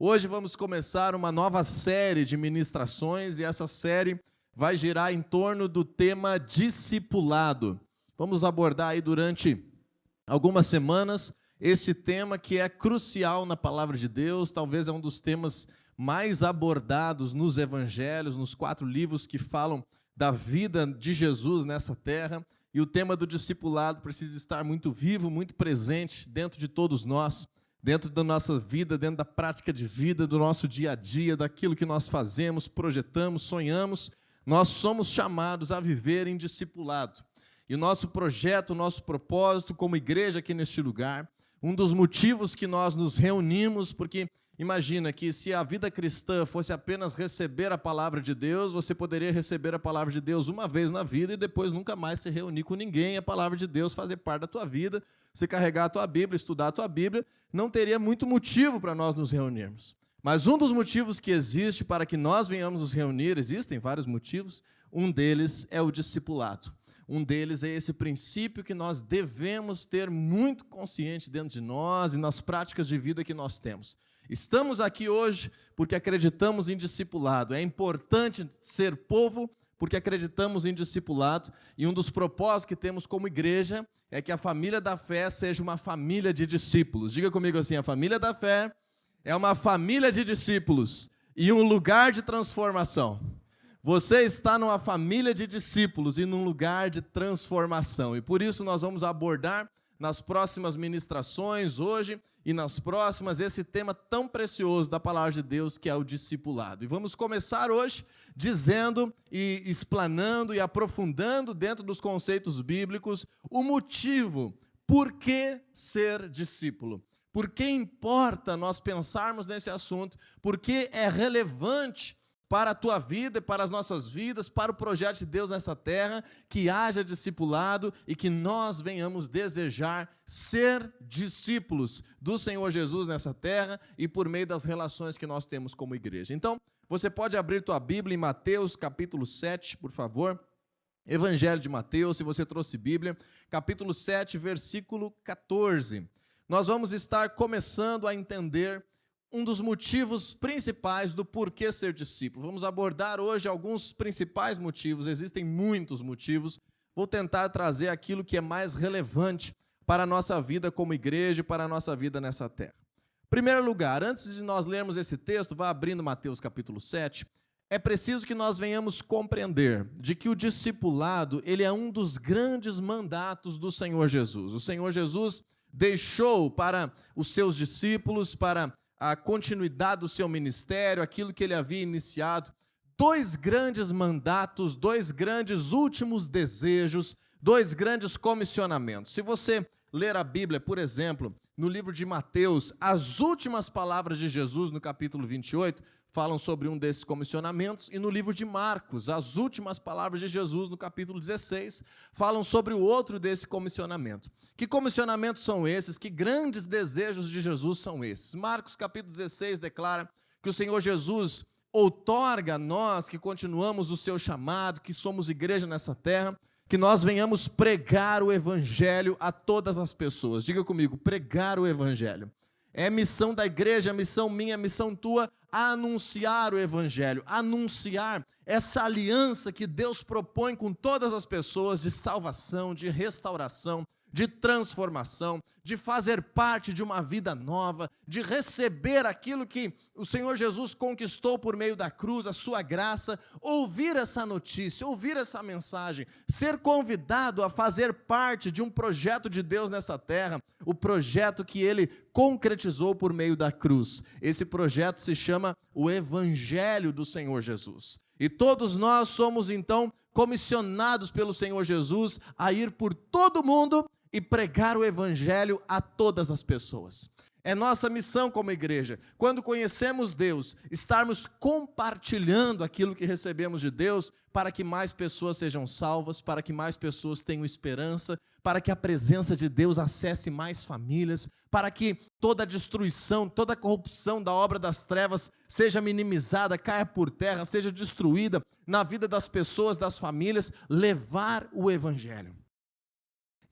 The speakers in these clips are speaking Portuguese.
Hoje vamos começar uma nova série de ministrações e essa série vai girar em torno do tema discipulado. Vamos abordar aí durante algumas semanas este tema que é crucial na palavra de Deus, talvez é um dos temas mais abordados nos evangelhos, nos 4 livros que falam da vida de Jesus nessa terra, e o tema do discipulado precisa estar muito vivo, muito presente dentro de todos nós, dentro da nossa vida, dentro da prática de vida, do nosso dia a dia, daquilo que nós fazemos, projetamos, sonhamos. Nós somos chamados a viver em discipulado. E o nosso projeto, o nosso propósito como igreja aqui neste lugar, um dos motivos que nós nos reunimos, porque imagina que se a vida cristã fosse apenas receber a palavra de Deus, você poderia receber a palavra de Deus uma vez na vida e depois nunca mais se reunir com ninguém, a palavra de Deus fazer parte da tua vida, você carregar a tua Bíblia, estudar a tua Bíblia, não teria muito motivo para nós nos reunirmos. Mas um dos motivos que existe para que nós venhamos nos reunir, existem vários motivos, um deles é o discipulado. Um deles é esse princípio que nós devemos ter muito consciente dentro de nós e nas práticas de vida que nós temos. Estamos aqui hoje porque acreditamos em discipulado. É importante ser povo porque acreditamos em discipulado. E um dos propósitos que temos como igreja é que a família da fé seja uma família de discípulos. Diga comigo assim, a família da fé é uma família de discípulos e um lugar de transformação. Você está numa família de discípulos e num lugar de transformação. E por isso nós vamos abordar nas próximas ministrações, hoje e nas próximas, esse tema tão precioso da palavra de Deus, que é o discipulado. E vamos começar hoje dizendo e explanando e aprofundando dentro dos conceitos bíblicos o motivo por que ser discípulo. Por que importa nós pensarmos nesse assunto? Por que é relevante para a tua vida e para as nossas vidas, para o projeto de Deus nessa terra, que haja discipulado e que nós venhamos desejar ser discípulos do Senhor Jesus nessa terra e por meio das relações que nós temos como igreja. Então, você pode abrir tua Bíblia em Mateus capítulo 7, por favor. Evangelho de Mateus, se você trouxe Bíblia, capítulo 7, versículo 14. Nós vamos estar começando a entender um dos motivos principais do porquê ser discípulo. Vamos abordar hoje alguns principais motivos, existem muitos motivos. Vou tentar trazer aquilo que é mais relevante para a nossa vida como igreja e para a nossa vida nessa terra. Em primeiro lugar, antes de nós lermos esse texto, vá abrindo Mateus capítulo 7, é preciso que nós venhamos compreender de que o discipulado, ele é um dos grandes mandatos do Senhor Jesus. O Senhor Jesus deixou para os seus discípulos, para a continuidade do seu ministério, aquilo que ele havia iniciado, 2 grandes mandatos, 2 grandes últimos desejos, 2 grandes comissionamentos. Se você ler a Bíblia, por exemplo, no livro de Mateus, as últimas palavras de Jesus, no capítulo 28, falam sobre um desses comissionamentos, e no livro de Marcos, as últimas palavras de Jesus, no capítulo 16, falam sobre o outro desse comissionamento. Que comissionamentos são esses? Que grandes desejos de Jesus são esses? Marcos, capítulo 16, declara que o Senhor Jesus outorga a nós, que continuamos o seu chamado, que somos igreja nessa terra, que nós venhamos pregar o evangelho a todas as pessoas. Diga comigo, pregar o evangelho. É missão da igreja, é missão minha, é missão tua, anunciar o evangelho, anunciar essa aliança que Deus propõe com todas as pessoas de salvação, de restauração, de transformação, de fazer parte de uma vida nova, de receber aquilo que o Senhor Jesus conquistou por meio da cruz, a sua graça, ouvir essa notícia, ouvir essa mensagem, ser convidado a fazer parte de um projeto de Deus nessa terra, o projeto que ele concretizou por meio da cruz. Esse projeto se chama o Evangelho do Senhor Jesus. E todos nós somos então comissionados pelo Senhor Jesus a ir por todo o mundo e pregar o evangelho a todas as pessoas. É nossa missão como igreja, quando conhecemos Deus, estarmos compartilhando aquilo que recebemos de Deus, para que mais pessoas sejam salvas, para que mais pessoas tenham esperança, para que a presença de Deus acesse mais famílias, para que toda a destruição, toda a corrupção da obra das trevas seja minimizada, caia por terra, seja destruída na vida das pessoas, das famílias, levar o evangelho.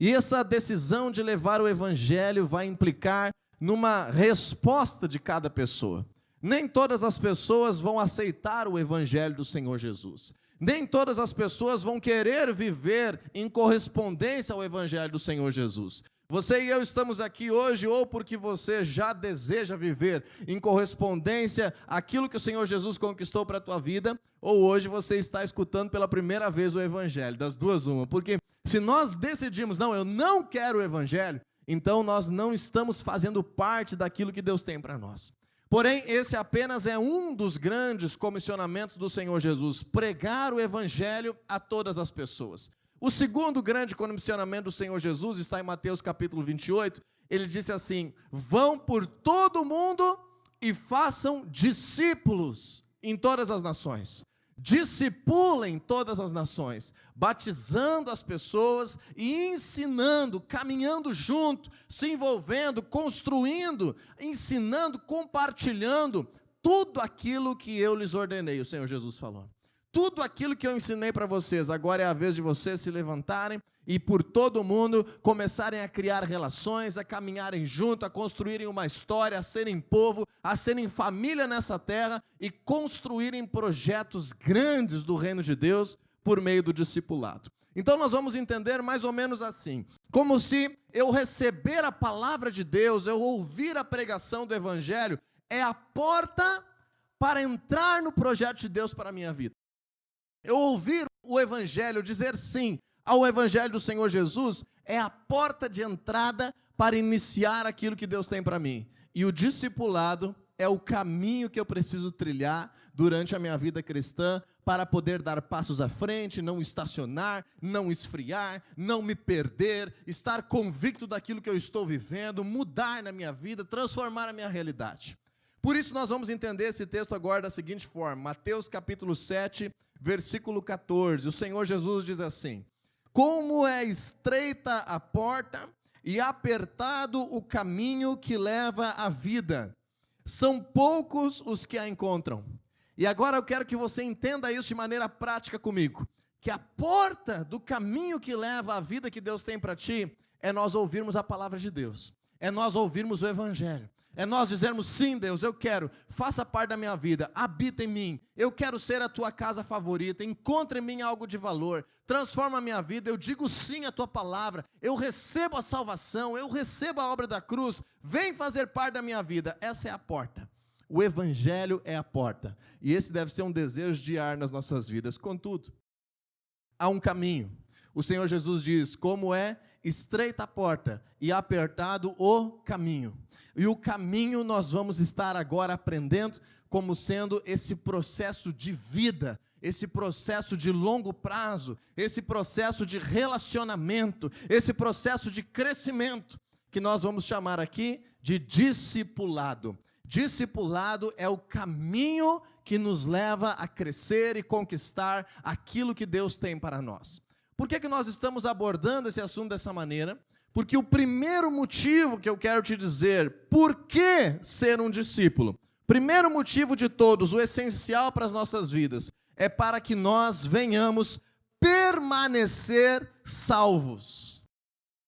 E essa decisão de levar o evangelho vai implicar numa resposta de cada pessoa. Nem todas as pessoas vão aceitar o evangelho do Senhor Jesus. Nem todas as pessoas vão querer viver em correspondência ao evangelho do Senhor Jesus. Você e eu estamos aqui hoje ou porque você já deseja viver em correspondência àquilo que o Senhor Jesus conquistou para a tua vida, ou hoje você está escutando pela primeira vez o evangelho, das duas uma. Porque se nós decidimos, não, eu não quero o evangelho, então nós não estamos fazendo parte daquilo que Deus tem para nós. Porém, esse apenas é um dos grandes comissionamentos do Senhor Jesus, pregar o evangelho a todas as pessoas. O segundo grande comissionamento do Senhor Jesus está em Mateus capítulo 28, ele disse assim: vão por todo o mundo e façam discípulos em todas as nações. Discipulem todas as nações, batizando as pessoas e ensinando, caminhando junto, se envolvendo, construindo, ensinando, compartilhando tudo aquilo que eu lhes ordenei, o Senhor Jesus falou. Tudo aquilo que eu ensinei para vocês, agora é a vez de vocês se levantarem e por todo o mundo começarem a criar relações, a caminharem junto, a construírem uma história, a serem povo, a serem família nessa terra e construírem projetos grandes do reino de Deus por meio do discipulado. Então nós vamos entender mais ou menos assim, como se eu receber a palavra de Deus, eu ouvir a pregação do evangelho, é a porta para entrar no projeto de Deus para a minha vida. Eu ouvir o evangelho, dizer sim ao evangelho do Senhor Jesus, é a porta de entrada para iniciar aquilo que Deus tem para mim. E o discipulado é o caminho que eu preciso trilhar durante a minha vida cristã para poder dar passos à frente, não estacionar, não esfriar, não me perder, estar convicto daquilo que eu estou vivendo, mudar na minha vida, transformar a minha realidade. Por isso nós vamos entender esse texto agora da seguinte forma, Mateus capítulo 7, versículo 14, o Senhor Jesus diz assim: como é estreita a porta e apertado o caminho que leva à vida, são poucos os que a encontram. E agora eu quero que você entenda isso de maneira prática comigo, que a porta do caminho que leva à vida que Deus tem para ti, é nós ouvirmos a palavra de Deus, é nós ouvirmos o evangelho. É nós dizermos, sim Deus, eu quero, faça parte da minha vida, habita em mim, eu quero ser a tua casa favorita, encontre em mim algo de valor, transforma a minha vida, eu digo sim à tua palavra, eu recebo a salvação, eu recebo a obra da cruz, vem fazer parte da minha vida. Essa é a porta, o evangelho é a porta, e esse deve ser um desejo diário nas nossas vidas. Contudo, há um caminho. O Senhor Jesus diz, como é estreita a porta e apertado o caminho. E o caminho nós vamos estar agora aprendendo como sendo esse processo de vida, esse processo de longo prazo, esse processo de relacionamento, esse processo de crescimento, que nós vamos chamar aqui de discipulado. Discipulado é o caminho que nos leva a crescer e conquistar aquilo que Deus tem para nós. Por que nós estamos abordando esse assunto dessa maneira? Porque o primeiro motivo que eu quero te dizer, por que ser um discípulo? Primeiro motivo de todos, o essencial para as nossas vidas, é para que nós venhamos permanecer salvos.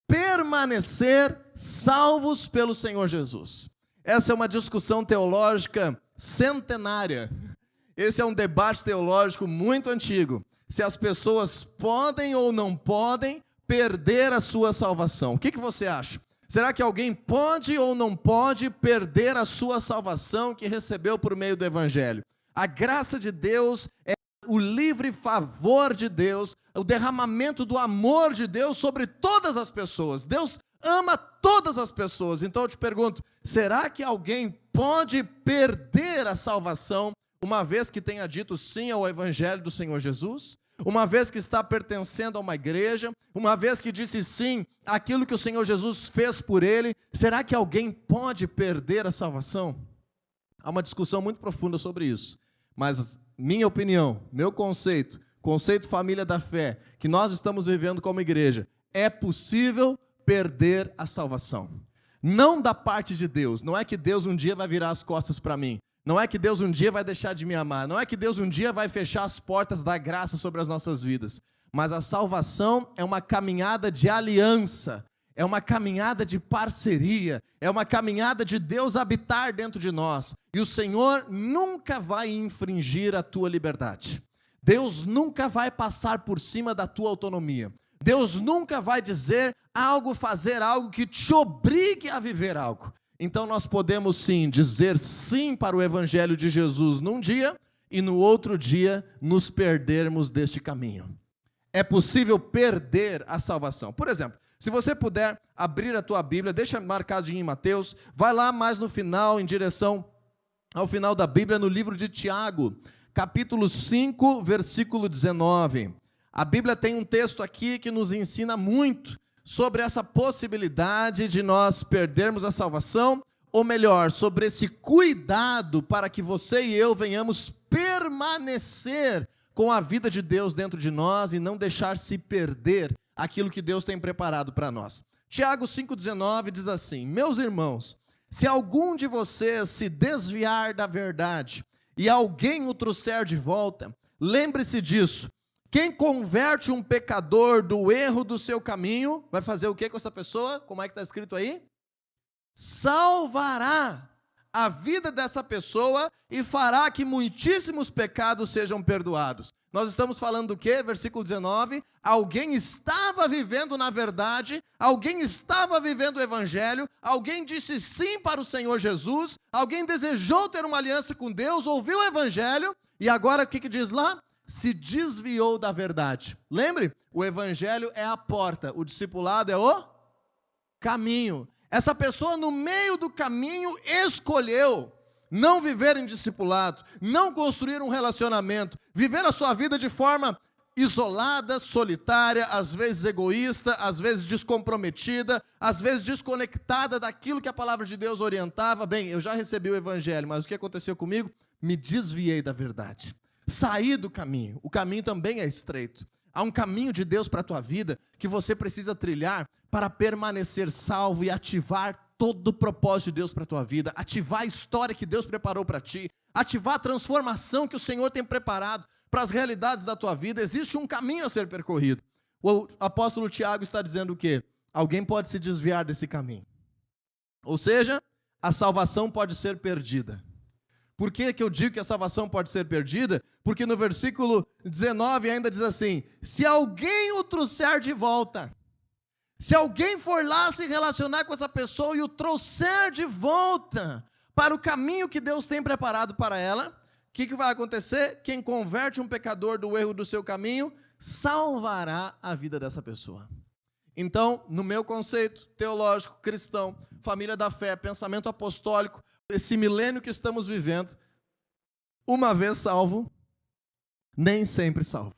Permanecer salvos pelo Senhor Jesus. Essa é uma discussão teológica centenária. Esse é um debate teológico muito antigo. Se as pessoas podem ou não podem perder a sua salvação. O que você acha? Será que alguém pode ou não pode perder a sua salvação que recebeu por meio do evangelho? A graça de Deus é o livre favor de Deus, o derramamento do amor de Deus sobre todas as pessoas. Deus ama todas as pessoas. Então eu te pergunto, será que alguém pode perder a salvação uma vez que tenha dito sim ao evangelho do Senhor Jesus? Uma vez que está pertencendo a uma igreja, uma vez que disse sim àquilo que o Senhor Jesus fez por ele, será que alguém pode perder a salvação? Há uma discussão muito profunda sobre isso, mas minha opinião, meu conceito família da fé, que nós estamos vivendo como igreja, é possível perder a salvação. Não da parte de Deus, não é que Deus um dia vai virar as costas para mim, não é que Deus um dia vai deixar de me amar, não é que Deus um dia vai fechar as portas da graça sobre as nossas vidas, mas a salvação é uma caminhada de aliança, É uma caminhada de parceria, é uma caminhada de Deus habitar dentro de nós. E o Senhor nunca vai infringir a tua liberdade. Deus nunca vai passar por cima da tua autonomia. Deus nunca vai dizer algo, fazer algo que te obrigue a viver algo. Então nós podemos sim dizer sim para o Evangelho de Jesus num dia e no outro dia nos perdermos deste caminho. É possível perder a salvação. Por exemplo, se você puder abrir a tua Bíblia, deixa marcadinho em Mateus, vai lá mais no final, em direção ao final da Bíblia, no livro de Tiago, capítulo 5, versículo 19. A Bíblia tem um texto aqui que nos ensina muito sobre essa possibilidade de nós perdermos a salvação, ou melhor, sobre esse cuidado para que você e eu venhamos permanecer com a vida de Deus dentro de nós e não deixar se perder aquilo que Deus tem preparado para nós. Tiago 5,19 diz assim: meus irmãos, se algum de vocês se desviar da verdade e alguém o trouxer de volta, lembre-se disso. Quem converte um pecador do erro do seu caminho, vai fazer o que com essa pessoa? Como é que está escrito aí? Salvará a vida dessa pessoa e fará que muitíssimos pecados sejam perdoados. Nós estamos falando do quê? Versículo 19, alguém estava vivendo na verdade, alguém estava vivendo o Evangelho, alguém disse sim para o Senhor Jesus, alguém desejou ter uma aliança com Deus, ouviu o Evangelho, e agora o que diz lá? Se desviou da verdade. Lembre, o Evangelho é a porta, o discipulado é o caminho. Essa pessoa no meio do caminho escolheu não viver em discipulado, não construir um relacionamento, viver a sua vida de forma isolada, solitária, às vezes egoísta, às vezes descomprometida, às vezes desconectada daquilo que a palavra de Deus orientava. Bem, eu já recebi o Evangelho, mas o que aconteceu comigo? Me desviei da verdade. Saí do caminho. O caminho também é estreito. Há um caminho de Deus para a tua vida que você precisa trilhar para permanecer salvo e ativar todo o propósito de Deus para a tua vida, ativar a história que Deus preparou para ti, ativar a transformação que o Senhor tem preparado para as realidades da tua vida. Existe um caminho a ser percorrido. O apóstolo Tiago está dizendo o quê? Alguém pode se desviar desse caminho. Ou seja, a salvação pode ser perdida. Por que eu digo que a salvação pode ser perdida? Porque no versículo 19 ainda diz assim: se alguém o trouxer de volta, se alguém for lá se relacionar com essa pessoa e o trouxer de volta para o caminho que Deus tem preparado para ela, o que vai acontecer? Quem converte um pecador do erro do seu caminho, salvará a vida dessa pessoa. Então, no meu conceito teológico, cristão, família da fé, pensamento apostólico, esse milênio que estamos vivendo, uma vez salvo, nem sempre salvo.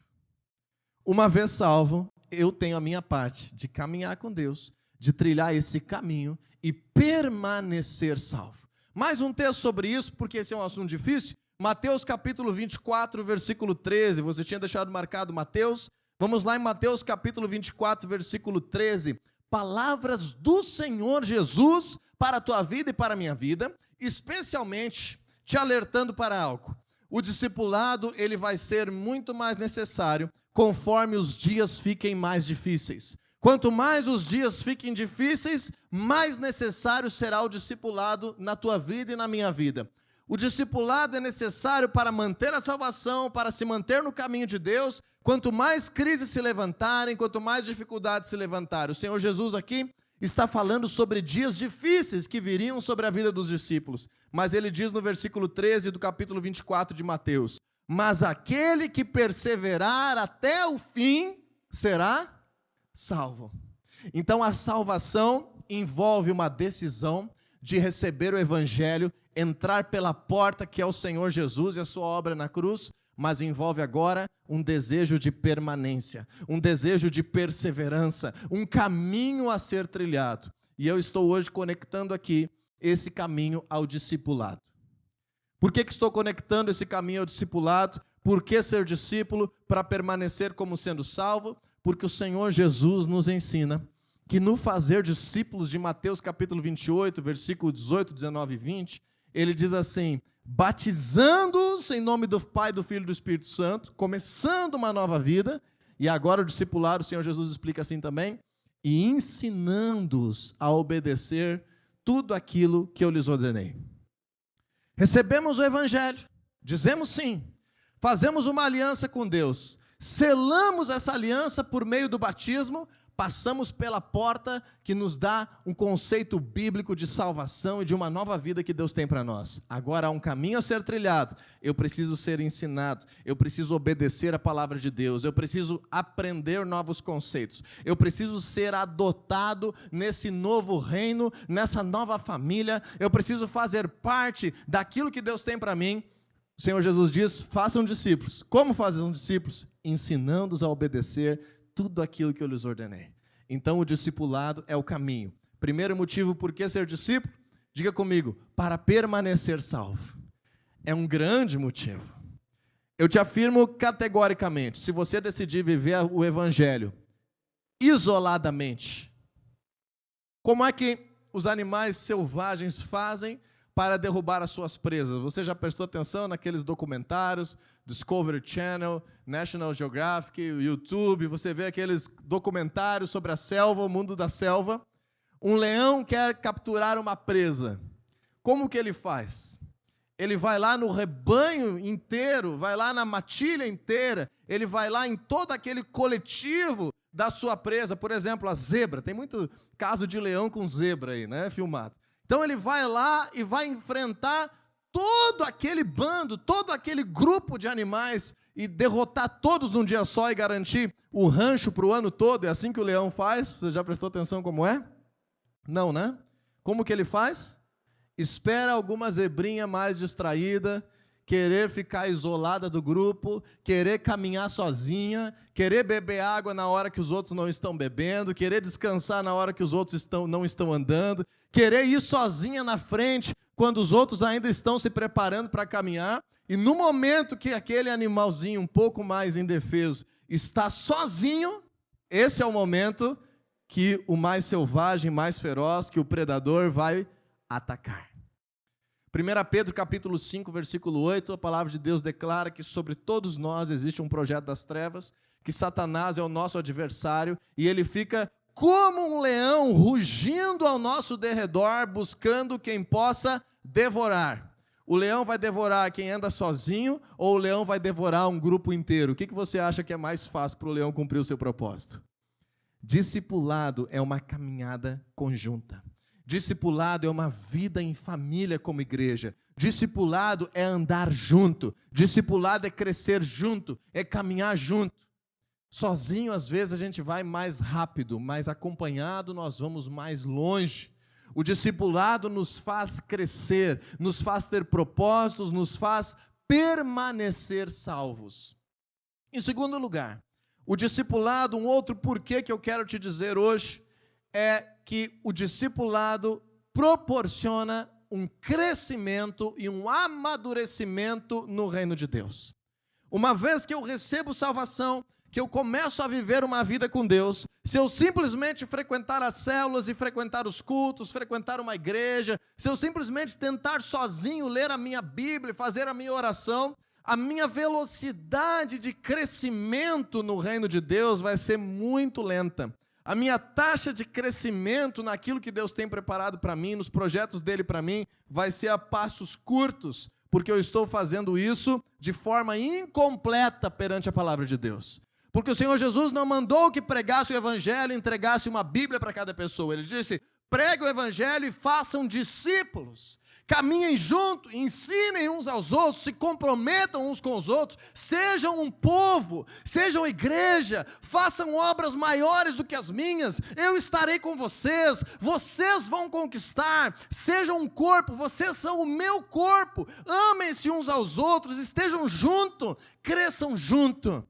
Uma vez salvo, eu tenho a minha parte de caminhar com Deus, de trilhar esse caminho e permanecer salvo. Mais um texto sobre isso, porque esse é um assunto difícil. Mateus capítulo 24, versículo 13. Você tinha deixado marcado Mateus? Vamos lá em Mateus capítulo 24, versículo 13. Palavras do Senhor Jesus para a tua vida e para a minha vida, especialmente te alertando para algo. O discipulado, ele vai ser muito mais necessário conforme os dias fiquem mais difíceis. Quanto mais os dias fiquem difíceis, mais necessário será o discipulado na tua vida e na minha vida. O discipulado é necessário para manter a salvação, para se manter no caminho de Deus. Quanto mais crises se levantarem, quanto mais dificuldades se levantarem. O Senhor Jesus aqui está falando sobre dias difíceis que viriam sobre a vida dos discípulos. Mas ele diz no versículo 13 do capítulo 24 de Mateus: mas aquele que perseverar até o fim será salvo. Então a salvação envolve uma decisão de receber o Evangelho, entrar pela porta que é o Senhor Jesus e a sua obra na cruz, mas envolve agora um desejo de permanência, um desejo de perseverança, um caminho a ser trilhado. E eu estou hoje conectando aqui esse caminho ao discipulado. Por que estou conectando esse caminho ao discipulado? Por que ser discípulo? Para permanecer como sendo salvo? Porque o Senhor Jesus nos ensina que no fazer discípulos de Mateus capítulo 28, versículo 18, 19 e 20, ele diz assim: batizando-os em nome do Pai, do Filho e do Espírito Santo, começando uma nova vida. E agora o discipulado, o Senhor Jesus explica assim também: e ensinando-os a obedecer tudo aquilo que eu lhes ordenei. Recebemos o Evangelho, dizemos sim, fazemos uma aliança com Deus, selamos essa aliança por meio do batismo, passamos pela porta que nos dá um conceito bíblico de salvação e de uma nova vida que Deus tem para nós. Agora há um caminho a ser trilhado, eu preciso ser ensinado, eu preciso obedecer a palavra de Deus, eu preciso aprender novos conceitos, eu preciso ser adotado nesse novo reino, nessa nova família, eu preciso fazer parte daquilo que Deus tem para mim. O Senhor Jesus diz, façam discípulos. Como fazem discípulos? Ensinando-os a obedecer tudo aquilo que eu lhes ordenei. Então o discipulado é o caminho. Primeiro motivo por que ser discípulo? Diga comigo, para permanecer salvo. É um grande motivo. Eu te afirmo categoricamente, se você decidir viver o Evangelho isoladamente, como é que os animais selvagens fazem para derrubar as suas presas? Você já prestou atenção naqueles documentários, Discovery Channel, National Geographic, YouTube, você vê aqueles documentários sobre a selva, o mundo da selva. Um leão quer capturar uma presa. Como que ele faz? Ele vai lá no rebanho inteiro, vai lá na matilha inteira, ele vai lá em todo aquele coletivo da sua presa. Por exemplo, a zebra. Tem muito caso de leão com zebra aí, né, filmado. Então ele vai lá e vai enfrentar todo aquele bando, todo aquele grupo de animais e derrotar todos num dia só e garantir o rancho para o ano todo. É assim que o leão faz. Você já prestou atenção como é? Não, né? Como que ele faz? Espera alguma zebrinha mais distraída, querer ficar isolada do grupo, querer caminhar sozinha, querer beber água na hora que os outros não estão bebendo, querer descansar na hora que os outros não estão andando, querer ir sozinha na frente quando os outros ainda estão se preparando para caminhar, e no momento que aquele animalzinho um pouco mais indefeso está sozinho, esse é o momento que o mais selvagem, mais feroz, que o predador vai atacar. 1 Pedro capítulo 5, versículo 8, a palavra de Deus declara que sobre todos nós existe um projeto das trevas, que Satanás é o nosso adversário, e ele fica como um leão rugindo ao nosso derredor, buscando quem possa devorar. O leão vai devorar quem anda sozinho, ou o leão vai devorar um grupo inteiro? O que você acha que é mais fácil para o leão cumprir o seu propósito? Discipulado é uma caminhada conjunta. Discipulado é uma vida em família como igreja. Discipulado é andar junto. Discipulado é crescer junto, é caminhar junto. Sozinho, às vezes, a gente vai mais rápido, mas acompanhado nós vamos mais longe. O discipulado nos faz crescer, nos faz ter propósitos, nos faz permanecer salvos. Em segundo lugar, o discipulado, um outro porquê que eu quero te dizer hoje, é que o discipulado proporciona um crescimento e um amadurecimento no reino de Deus. Uma vez que eu recebo salvação, que eu começo a viver uma vida com Deus, se eu simplesmente frequentar as células e frequentar os cultos, frequentar uma igreja, se eu simplesmente tentar sozinho ler a minha Bíblia, fazer a minha oração, a minha velocidade de crescimento no reino de Deus vai ser muito lenta. A minha taxa de crescimento naquilo que Deus tem preparado para mim, nos projetos dele para mim, vai ser a passos curtos, porque eu estou fazendo isso de forma incompleta perante a palavra de Deus. Porque o Senhor Jesus não mandou que pregasse o Evangelho e entregasse uma Bíblia para cada pessoa. Ele disse, pregue o Evangelho e façam discípulos. Caminhem junto, ensinem uns aos outros, se comprometam uns com os outros, sejam um povo, sejam igreja, façam obras maiores do que as minhas, eu estarei com vocês, vocês vão conquistar, sejam um corpo, vocês são o meu corpo, amem-se uns aos outros, estejam junto, cresçam junto.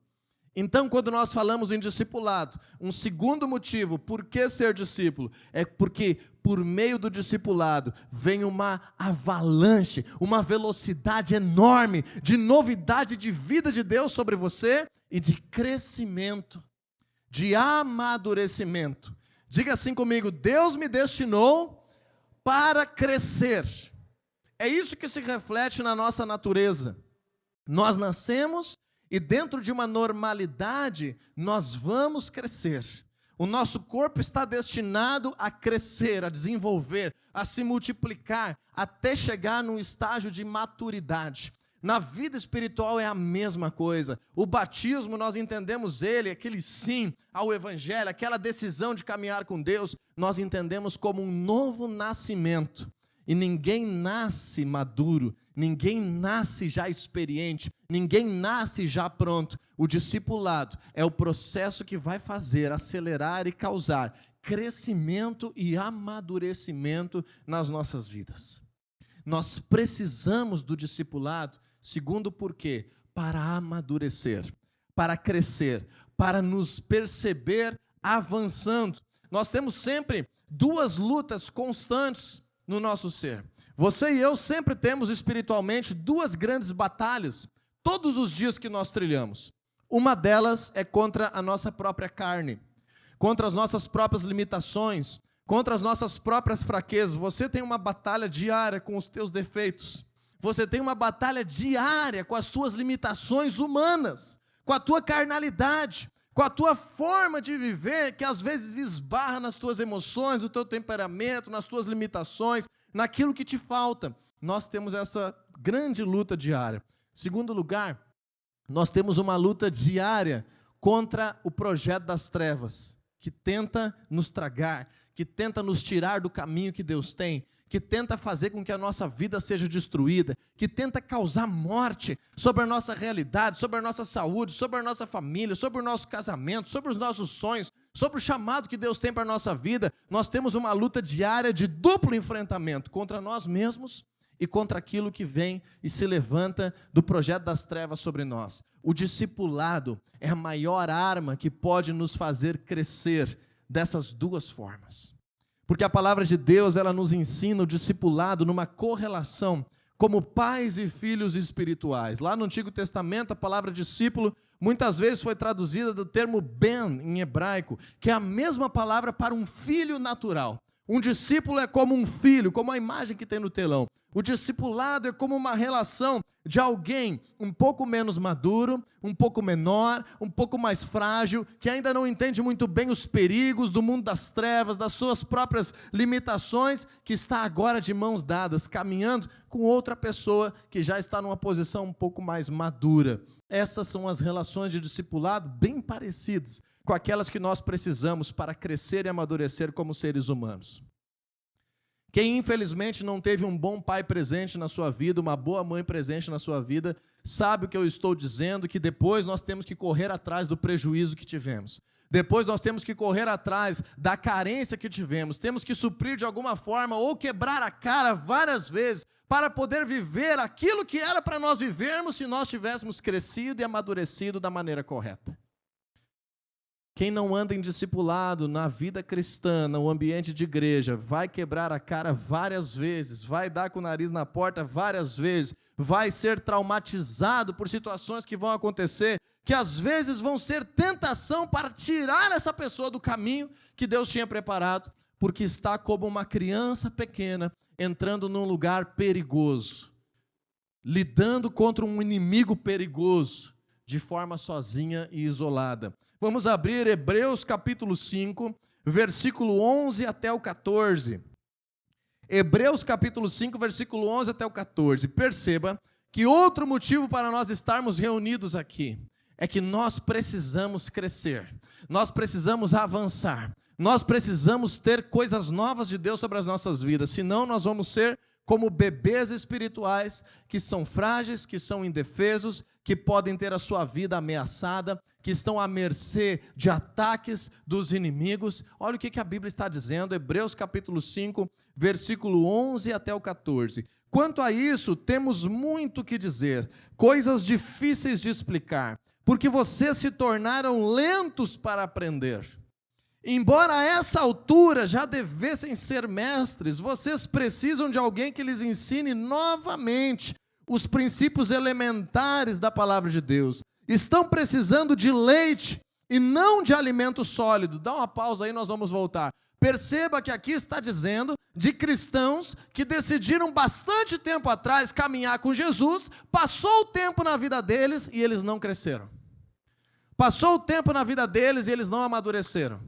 Então, quando nós falamos em discipulado, um segundo motivo, por que ser discípulo? É porque, por meio do discipulado, vem uma avalanche, uma velocidade enorme de novidade de vida de Deus sobre você e de crescimento, de amadurecimento. Diga assim comigo, Deus me destinou para crescer. É isso que se reflete na nossa natureza. Nós nascemos e dentro de uma normalidade, nós vamos crescer. O nosso corpo está destinado a crescer, a desenvolver, a se multiplicar, até chegar num estágio de maturidade. Na vida espiritual é a mesma coisa. O batismo, nós entendemos ele, aquele sim ao evangelho, aquela decisão de caminhar com Deus, nós entendemos como um novo nascimento. E ninguém nasce maduro, ninguém nasce já experiente, ninguém nasce já pronto. O discipulado é o processo que vai fazer, acelerar e causar crescimento e amadurecimento nas nossas vidas. Nós precisamos do discipulado, segundo por quê? Para amadurecer, para crescer, para nos perceber avançando. Nós temos sempre duas lutas constantes no nosso ser. Você e eu sempre temos espiritualmente duas grandes batalhas, todos os dias que nós trilhamos. Uma delas é contra a nossa própria carne, contra as nossas próprias limitações, contra as nossas próprias fraquezas. Você tem uma batalha diária com os teus defeitos. Você tem uma batalha diária com as tuas limitações humanas, com a tua carnalidade, com a tua forma de viver, que às vezes esbarra nas tuas emoções, no teu temperamento, nas tuas limitações, naquilo que te falta. Nós temos essa grande luta diária. Segundo lugar, nós temos uma luta diária contra o projeto das trevas, que tenta nos tragar, que tenta nos tirar do caminho que Deus tem, que tenta fazer com que a nossa vida seja destruída, que tenta causar morte sobre a nossa realidade, sobre a nossa saúde, sobre a nossa família, sobre o nosso casamento, sobre os nossos sonhos, sobre o chamado que Deus tem para a nossa vida. Nós temos uma luta diária de duplo enfrentamento contra nós mesmos e contra aquilo que vem e se levanta do projeto das trevas sobre nós. O discipulado é a maior arma que pode nos fazer crescer dessas duas formas. Porque a palavra de Deus, ela nos ensina o discipulado numa correlação como pais e filhos espirituais. Lá no Antigo Testamento, a palavra discípulo muitas vezes foi traduzida do termo ben, em hebraico, que é a mesma palavra para um filho natural. Um discípulo é como um filho, como a imagem que tem no telão. O discipulado é como uma relação de alguém um pouco menos maduro, um pouco menor, um pouco mais frágil, que ainda não entende muito bem os perigos do mundo das trevas, das suas próprias limitações, que está agora de mãos dadas, caminhando com outra pessoa que já está numa posição um pouco mais madura. Essas são as relações de discipulado bem parecidas com aquelas que nós precisamos para crescer e amadurecer como seres humanos. Quem infelizmente não teve um bom pai presente na sua vida, uma boa mãe presente na sua vida, sabe o que eu estou dizendo, que depois nós temos que correr atrás do prejuízo que tivemos. Depois nós temos que correr atrás da carência que tivemos, temos que suprir de alguma forma ou quebrar a cara várias vezes para poder viver aquilo que era para nós vivermos se nós tivéssemos crescido e amadurecido da maneira correta. Quem não anda em discipulado na vida cristã, no ambiente de igreja, vai quebrar a cara várias vezes, vai dar com o nariz na porta várias vezes, vai ser traumatizado por situações que vão acontecer, que às vezes vão ser tentação para tirar essa pessoa do caminho que Deus tinha preparado, porque está como uma criança pequena entrando num lugar perigoso, lidando contra um inimigo perigoso, de forma sozinha e isolada. Vamos abrir Hebreus capítulo 5, versículo 11 até o 14. Hebreus capítulo 5, versículo 11 até o 14. Perceba que outro motivo para nós estarmos reunidos aqui é que nós precisamos crescer, nós precisamos avançar, nós precisamos ter coisas novas de Deus sobre as nossas vidas, senão nós vamos ser como bebês espirituais que são frágeis, que são indefesos, que podem ter a sua vida ameaçada, que estão à mercê de ataques dos inimigos. Olha o que a Bíblia está dizendo, Hebreus capítulo 5, versículo 11 até o 14. Quanto a isso, temos muito que dizer, coisas difíceis de explicar, porque vocês se tornaram lentos para aprender. Embora a essa altura já devessem ser mestres, vocês precisam de alguém que lhes ensine novamente os princípios elementares da palavra de Deus. Estão precisando de leite e não de alimento sólido. Dá uma pausa aí, nós vamos voltar. Perceba que aqui está dizendo de cristãos que decidiram bastante tempo atrás caminhar com Jesus, passou o tempo na vida deles e eles não cresceram. Passou o tempo na vida deles e eles não amadureceram.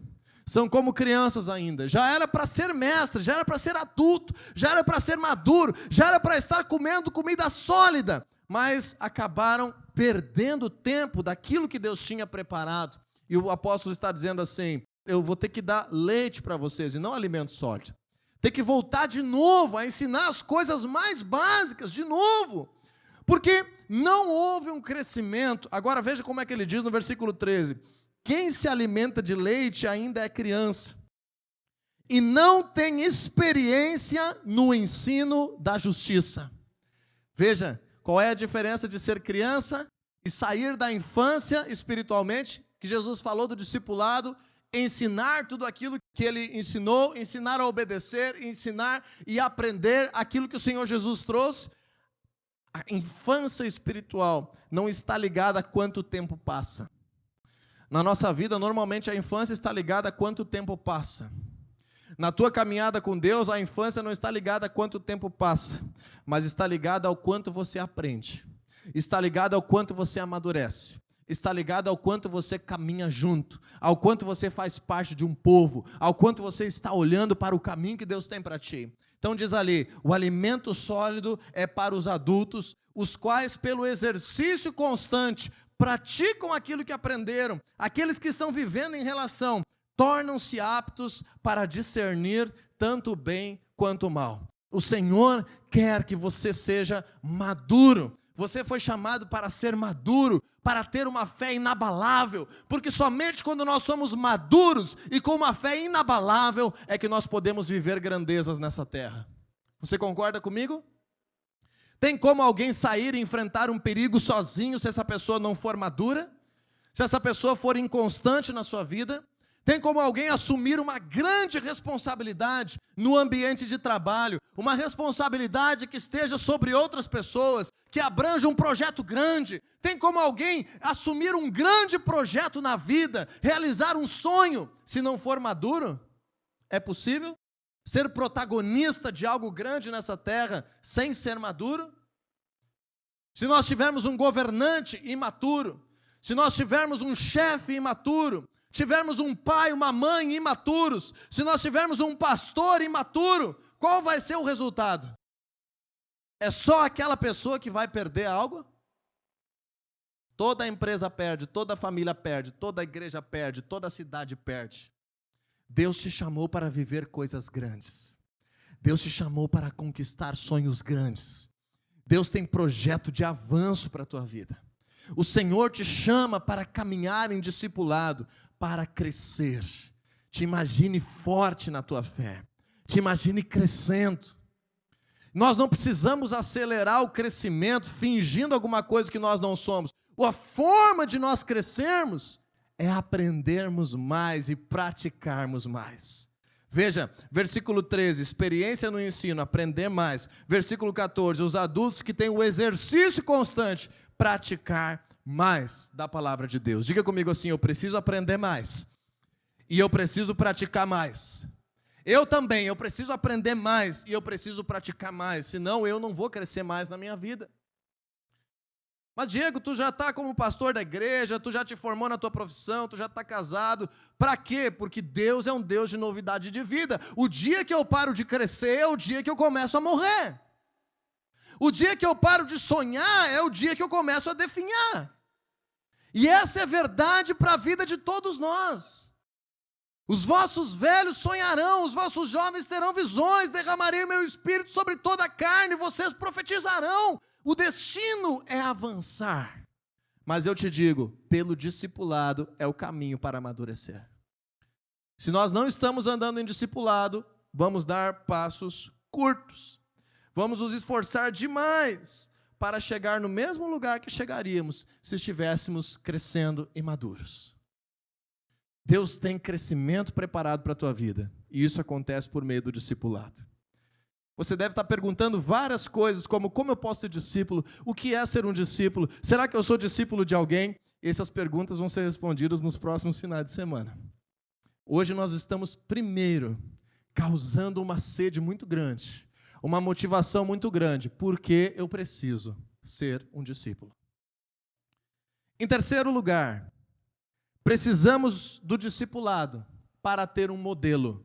são como crianças ainda. Já era para ser mestre, já era para ser adulto, já era para ser maduro, já era para estar comendo comida sólida, mas acabaram perdendo tempo daquilo que Deus tinha preparado. E o apóstolo está dizendo assim: eu vou ter que dar leite para vocês e não alimento sólido. Tem que voltar de novo a ensinar as coisas mais básicas de novo, porque não houve um crescimento. Agora veja como é que ele diz no versículo 13: quem se alimenta de leite ainda é criança e não tem experiência no ensino da justiça. Veja, qual é a diferença de ser criança e sair da infância espiritualmente, que Jesus falou do discipulado, ensinar tudo aquilo que ele ensinou, ensinar a obedecer, ensinar e aprender aquilo que o Senhor Jesus trouxe. A infância espiritual não está ligada a quanto tempo passa. Na nossa vida, normalmente a infância está ligada a quanto tempo passa. Na tua caminhada com Deus, a infância não está ligada a quanto tempo passa, mas está ligada ao quanto você aprende, está ligada ao quanto você amadurece, está ligado ao quanto você caminha junto, ao quanto você faz parte de um povo, ao quanto você está olhando para o caminho que Deus tem para ti. Então diz ali, o alimento sólido é para os adultos, os quais pelo exercício constante praticam aquilo que aprenderam. Aqueles que estão vivendo em relação tornam-se aptos para discernir tanto o bem quanto o mal. O Senhor quer que você seja maduro. Você foi chamado para ser maduro, para ter uma fé inabalável, porque somente quando nós somos maduros e com uma fé inabalável é que nós podemos viver grandezas nessa terra. Você concorda comigo? Tem como alguém sair e enfrentar um perigo sozinho se essa pessoa não for madura? Se essa pessoa for inconstante na sua vida? Tem como alguém assumir uma grande responsabilidade no ambiente de trabalho, uma responsabilidade que esteja sobre outras pessoas, que abranja um projeto grande? Tem como alguém assumir um grande projeto na vida, realizar um sonho, se não for maduro? É possível ser protagonista de algo grande nessa terra sem ser maduro? Se nós tivermos um governante imaturo, se nós tivermos um chefe imaturo, tivermos um pai, uma mãe imaturos, se nós tivermos um pastor imaturo, qual vai ser o resultado? É só aquela pessoa que vai perder algo? Toda a empresa perde, toda a família perde, toda a igreja perde, toda a cidade perde. Deus te chamou para viver coisas grandes. Deus te chamou para conquistar sonhos grandes. Deus tem projeto de avanço para a tua vida. O Senhor te chama para caminhar em discipulado, para crescer. Te imagine forte na tua fé. Te imagine crescendo. Nós não precisamos acelerar o crescimento fingindo alguma coisa que nós não somos. A forma de nós crescermos é aprendermos mais e praticarmos mais. Veja, versículo 13, experiência no ensino, aprender mais. Versículo 14, os adultos que têm o exercício constante, praticar mais da palavra de Deus. Diga comigo assim: eu preciso aprender mais e eu preciso praticar mais. Eu também, eu preciso aprender mais e eu preciso praticar mais, senão eu não vou crescer mais na minha vida. Mas Diego, tu já está como pastor da igreja, tu já te formou na tua profissão, tu já está casado. Para quê? Porque Deus é um Deus de novidade de vida. O dia que eu paro de crescer é o dia que eu começo a morrer. O dia que eu paro de sonhar é o dia que eu começo a definhar. E essa é verdade para a vida de todos nós. Os vossos velhos sonharão, os vossos jovens terão visões, derramarei o meu espírito sobre toda a carne, vocês profetizarão. O destino é avançar. Mas eu te digo, pelo discipulado é o caminho para amadurecer. Se nós não estamos andando em discipulado, vamos dar passos curtos. Vamos nos esforçar demais para chegar no mesmo lugar que chegaríamos se estivéssemos crescendo e maduros. Deus tem crescimento preparado para a tua vida, e isso acontece por meio do discipulado. Você deve estar perguntando várias coisas, como eu posso ser discípulo? O que é ser um discípulo? Será que eu sou discípulo de alguém? Essas perguntas vão ser respondidas nos próximos finais de semana. Hoje nós estamos, primeiro, causando uma sede muito grande, uma motivação muito grande, porque eu preciso ser um discípulo. Em terceiro lugar, precisamos do discipulado para ter um modelo.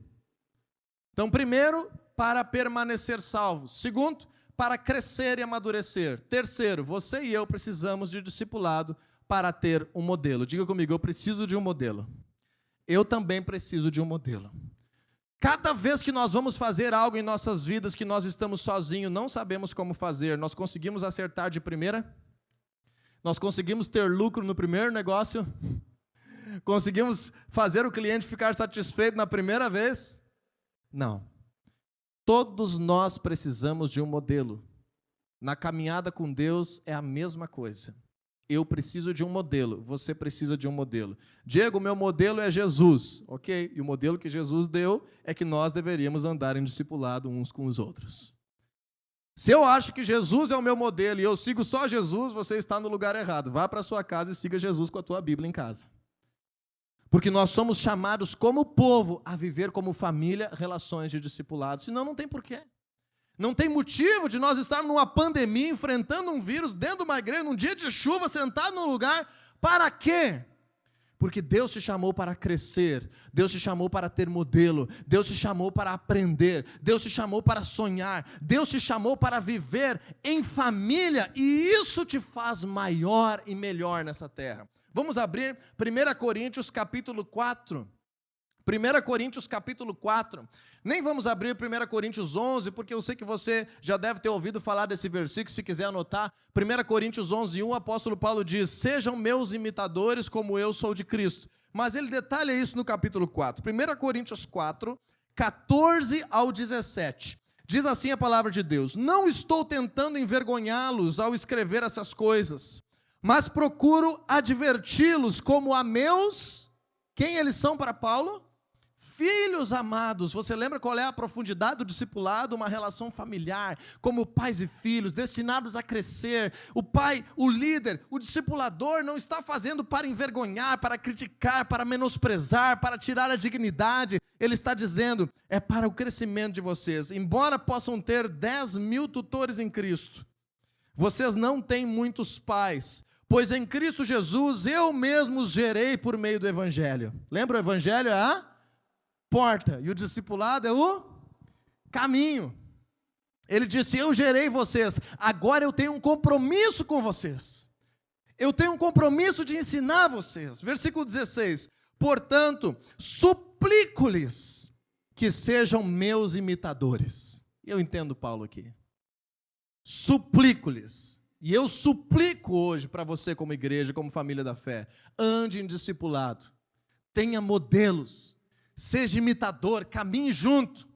Então, primeiro, para permanecer salvos. Segundo, para crescer e amadurecer. Terceiro, você e eu precisamos de discipulado para ter um modelo. Diga comigo, eu preciso de um modelo. Eu também preciso de um modelo. Cada vez que nós vamos fazer algo em nossas vidas que nós estamos sozinhos, não sabemos como fazer, nós conseguimos acertar de primeira? Nós conseguimos ter lucro no primeiro negócio? Conseguimos fazer o cliente ficar satisfeito na primeira vez? Não. Todos nós precisamos de um modelo. Na caminhada com Deus é a mesma coisa. Eu preciso de um modelo, você precisa de um modelo. Diego, meu modelo é Jesus, ok? E o modelo que Jesus deu é que nós deveríamos andar em discipulado uns com os outros. Se eu acho que Jesus é o meu modelo e eu sigo só Jesus, você está no lugar errado. Vá para a sua casa e siga Jesus com a tua Bíblia em casa. Porque nós somos chamados como povo a viver como família relações de discipulado, senão não tem porquê. Não tem motivo de nós estarmos numa pandemia, enfrentando um vírus dentro de uma igreja, num dia de chuva, sentado num lugar. Para quê? Porque Deus te chamou para crescer, Deus te chamou para ter modelo, Deus te chamou para aprender, Deus te chamou para sonhar, Deus te chamou para viver em família, e isso te faz maior e melhor nessa terra. Vamos abrir 1 Coríntios capítulo 4. 1 Coríntios capítulo 4, nem vamos abrir 1 Coríntios 11, porque eu sei que você já deve ter ouvido falar desse versículo, se quiser anotar, 1 Coríntios 11, 1, o apóstolo Paulo diz, sejam meus imitadores como eu sou de Cristo, mas ele detalha isso no capítulo 4, 1 Coríntios 4, 14 ao 17, diz assim a palavra de Deus, não estou tentando envergonhá-los ao escrever essas coisas, mas procuro adverti-los como a meus, quem eles são para Paulo? Filhos amados. Você lembra qual é a profundidade do discipulado? Uma relação familiar, como pais e filhos, destinados a crescer. O pai, o líder, o discipulador não está fazendo para envergonhar, para criticar, para menosprezar, para tirar a dignidade. Ele está dizendo, é para o crescimento de vocês. Embora possam ter 10.000 tutores em Cristo, vocês não têm muitos pais, pois em Cristo Jesus eu mesmo os gerei por meio do Evangelho. Lembra, o Evangelho é a porta, e o discipulado é o caminho. Ele disse, eu gerei vocês, agora eu tenho um compromisso com vocês. Eu tenho um compromisso de ensinar vocês. Versículo 16, portanto, suplico-lhes que sejam meus imitadores. Eu entendo Paulo aqui. Suplico-lhes. E eu suplico hoje para você como igreja, como família da fé, ande em discipulado, tenha modelos, seja imitador, caminhe junto,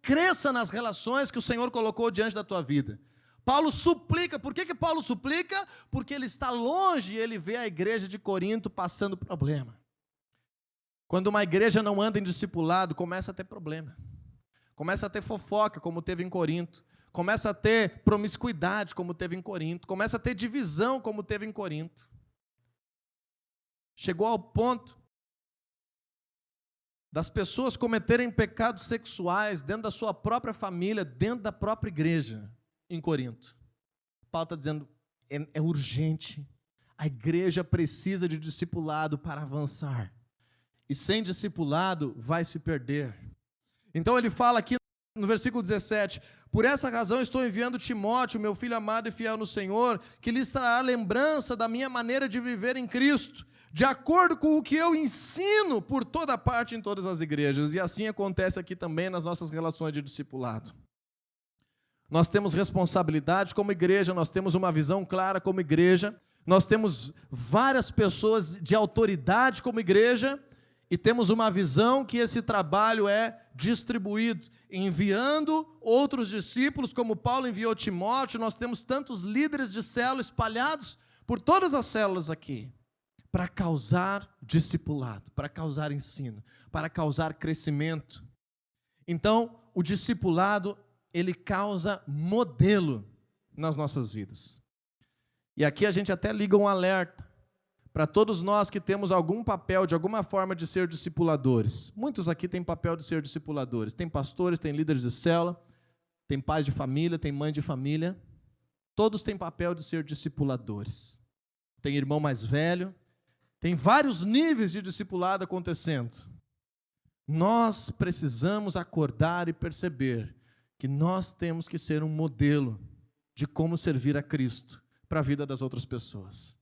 cresça nas relações que o Senhor colocou diante da tua vida. Paulo suplica, por que Paulo suplica? Porque ele está longe e ele vê a igreja de Corinto passando problema. Quando uma igreja não anda em discipulado, começa a ter problema, começa a ter fofoca, como teve em Corinto, começa a ter promiscuidade, como teve em Corinto, começa a ter divisão, como teve em Corinto. Chegou ao ponto das pessoas cometerem pecados sexuais dentro da sua própria família, dentro da própria igreja, em Corinto. Paulo está dizendo, é urgente, a igreja precisa de discipulado para avançar, e sem discipulado vai se perder. Então ele fala aqui no versículo 17, por essa razão estou enviando Timóteo, meu filho amado e fiel no Senhor, que lhes trará lembrança da minha maneira de viver em Cristo, de acordo com o que eu ensino por toda parte em todas as igrejas. E assim acontece aqui também nas nossas relações de discipulado. Nós temos responsabilidade como igreja, nós temos uma visão clara como igreja, nós temos várias pessoas de autoridade como igreja, e temos uma visão que esse trabalho é distribuído, enviando outros discípulos, como Paulo enviou Timóteo. Nós temos tantos líderes de célula espalhados por todas as células aqui, para causar discipulado, para causar ensino, para causar crescimento. Então, o discipulado, ele causa modelo nas nossas vidas. E aqui a gente até liga um alerta para todos nós que temos algum papel, de alguma forma, de ser discipuladores. Muitos aqui têm papel de ser discipuladores. Tem pastores, tem líderes de célula, tem pais de família, tem mãe de família. Todos têm papel de ser discipuladores. Tem irmão mais velho. Tem vários níveis de discipulado acontecendo. Nós precisamos acordar e perceber que nós temos que ser um modelo de como servir a Cristo para a vida das outras pessoas.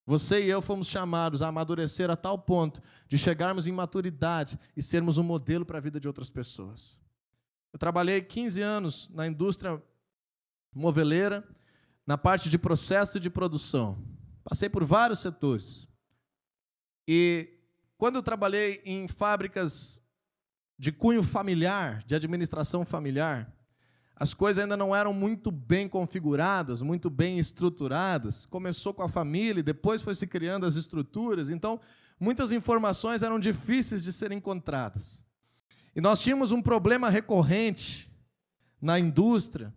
Você e eu fomos chamados a amadurecer a tal ponto de chegarmos em maturidade e sermos um modelo para a vida de outras pessoas. Eu trabalhei 15 anos na indústria moveleira, na parte de processo e de produção. Passei por vários setores. E quando eu trabalhei em fábricas de cunho familiar, de administração familiar, as coisas ainda não eram muito bem configuradas, muito bem estruturadas. Começou com a família, depois foi se criando as estruturas. Então, muitas informações eram difíceis de serem encontradas. E nós tínhamos um problema recorrente na indústria,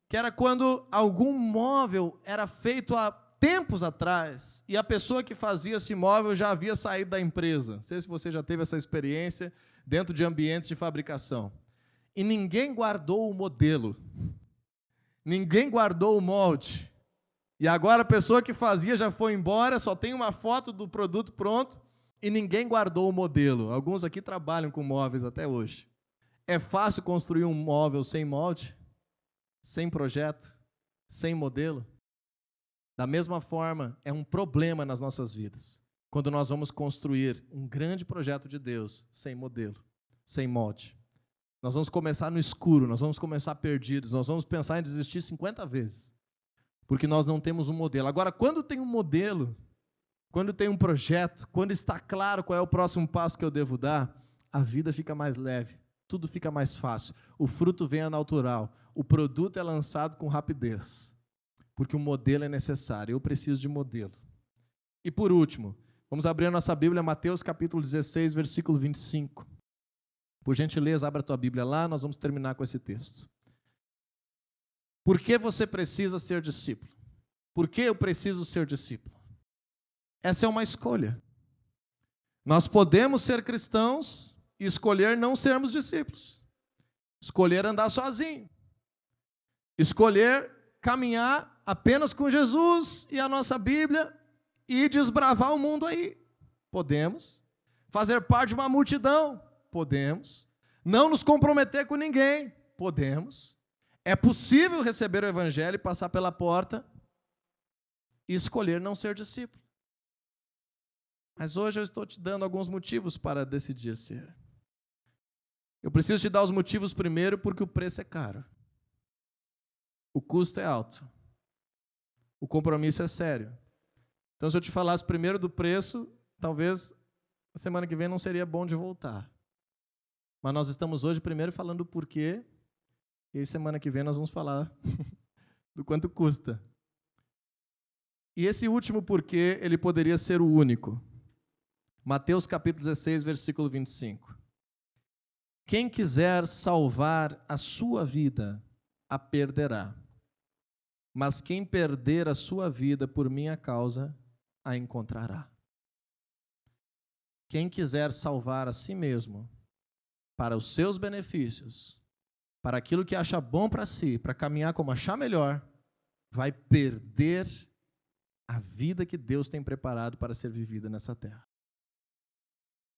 que era quando algum móvel era feito há tempos atrás e a pessoa que fazia esse móvel já havia saído da empresa. Não sei se você já teve essa experiência dentro de ambientes de fabricação. E ninguém guardou o modelo, ninguém guardou o molde. E agora a pessoa que fazia já foi embora, só tem uma foto do produto pronto e ninguém guardou o modelo. Alguns aqui trabalham com móveis até hoje. É fácil construir um móvel sem molde, sem projeto, sem modelo? Da mesma forma, é um problema nas nossas vidas, quando nós vamos construir um grande projeto de Deus sem modelo, sem molde. Nós vamos começar no escuro, nós vamos começar perdidos, nós vamos pensar em desistir 50 vezes, porque nós não temos um modelo. Agora, quando tem um modelo, quando tem um projeto, quando está claro qual é o próximo passo que eu devo dar, a vida fica mais leve, tudo fica mais fácil, o fruto vem natural, o produto é lançado com rapidez, porque o modelo é necessário, eu preciso de modelo. E por último, vamos abrir a nossa Bíblia, Mateus capítulo 16, versículo 25. Por gentileza, abra a tua Bíblia lá, nós vamos terminar com esse texto. Por que você precisa ser discípulo? Por que eu preciso ser discípulo? Essa é uma escolha. Nós podemos ser cristãos e escolher não sermos discípulos. Escolher andar sozinho. Escolher caminhar apenas com Jesus e a nossa Bíblia e desbravar o mundo aí. Podemos. Fazer parte de uma multidão. Podemos. Não nos comprometer com ninguém. Podemos. É possível receber o Evangelho e passar pela porta e escolher não ser discípulo. Mas hoje eu estou te dando alguns motivos para decidir ser. Eu preciso te dar os motivos primeiro porque o preço é caro. O custo é alto. O compromisso é sério. Então, se eu te falasse primeiro do preço, talvez a semana que vem não seria bom de voltar. Mas nós estamos hoje primeiro falando do porquê, e aí semana que vem nós vamos falar do quanto custa. E esse último porquê, ele poderia ser o único. Mateus capítulo 16, versículo 25. Quem quiser salvar a sua vida, a perderá. Mas quem perder a sua vida por minha causa, a encontrará. Quem quiser salvar a si mesmo, para os seus benefícios, para aquilo que acha bom para si, para caminhar como achar melhor, vai perder a vida que Deus tem preparado para ser vivida nessa terra.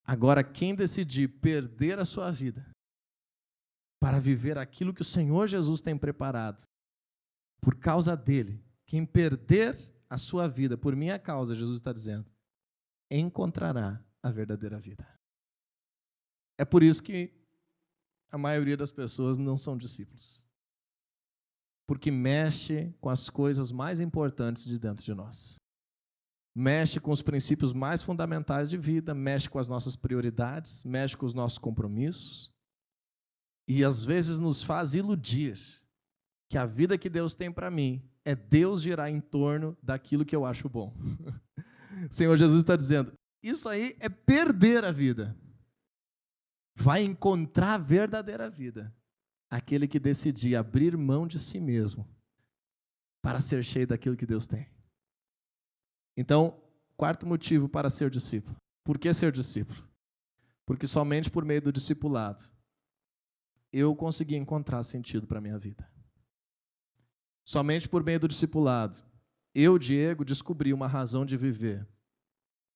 Agora, quem decidir perder a sua vida para viver aquilo que o Senhor Jesus tem preparado, por causa dele, quem perder a sua vida por minha causa, Jesus está dizendo, encontrará a verdadeira vida. É por isso que a maioria das pessoas não são discípulos. Porque mexe com as coisas mais importantes de dentro de nós. Mexe com os princípios mais fundamentais de vida, mexe com as nossas prioridades, mexe com os nossos compromissos. E às vezes nos faz iludir que a vida que Deus tem para mim é Deus girar em torno daquilo que eu acho bom. O Senhor Jesus está dizendo, isso aí é perder a vida. Vai encontrar a verdadeira vida. Aquele que decidir abrir mão de si mesmo para ser cheio daquilo que Deus tem. Então, quarto motivo para ser discípulo. Por que ser discípulo? Porque somente por meio do discipulado eu consegui encontrar sentido para a minha vida. Somente por meio do discipulado eu, Diego, descobri uma razão de viver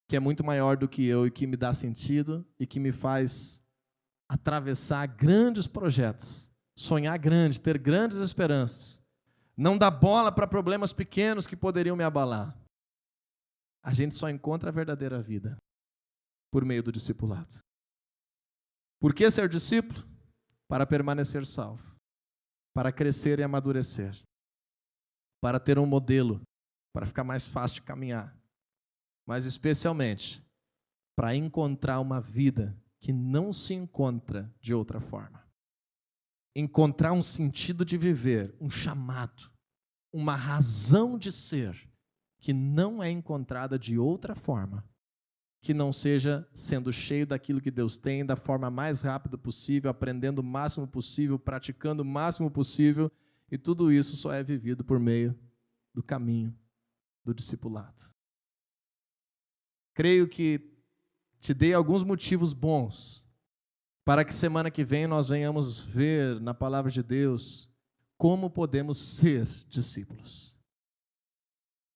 que é muito maior do que eu e que me dá sentido e que me faz atravessar grandes projetos, sonhar grande, ter grandes esperanças, não dar bola para problemas pequenos que poderiam me abalar. A gente só encontra a verdadeira vida por meio do discipulado. Por que ser discípulo? Para permanecer salvo, para crescer e amadurecer, para ter um modelo, para ficar mais fácil de caminhar, mas especialmente para encontrar uma vida que não se encontra de outra forma. Encontrar um sentido de viver, um chamado, uma razão de ser que não é encontrada de outra forma, que não seja sendo cheio daquilo que Deus tem, da forma mais rápida possível, aprendendo o máximo possível, praticando o máximo possível, e tudo isso só é vivido por meio do caminho do discipulado. Creio que te dei alguns motivos bons para que semana que vem nós venhamos ver na palavra de Deus como podemos ser discípulos.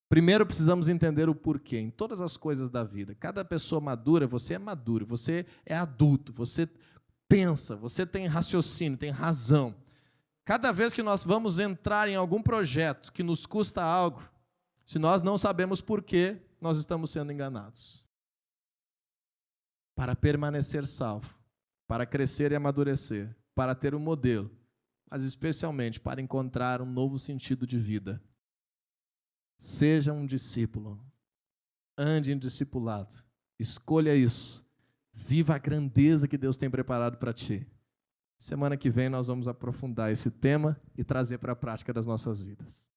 Primeiro precisamos entender o porquê em todas as coisas da vida. Cada pessoa madura, você é maduro, você é adulto, você pensa, você tem raciocínio, tem razão. Cada vez que nós vamos entrar em algum projeto que nos custa algo, se nós não sabemos porquê, nós estamos sendo enganados. Para permanecer salvo, para crescer e amadurecer, para ter um modelo, mas especialmente para encontrar um novo sentido de vida. Seja um discípulo, ande em discipulado, escolha isso, viva a grandeza que Deus tem preparado para ti. Semana que vem nós vamos aprofundar esse tema e trazer para a prática das nossas vidas.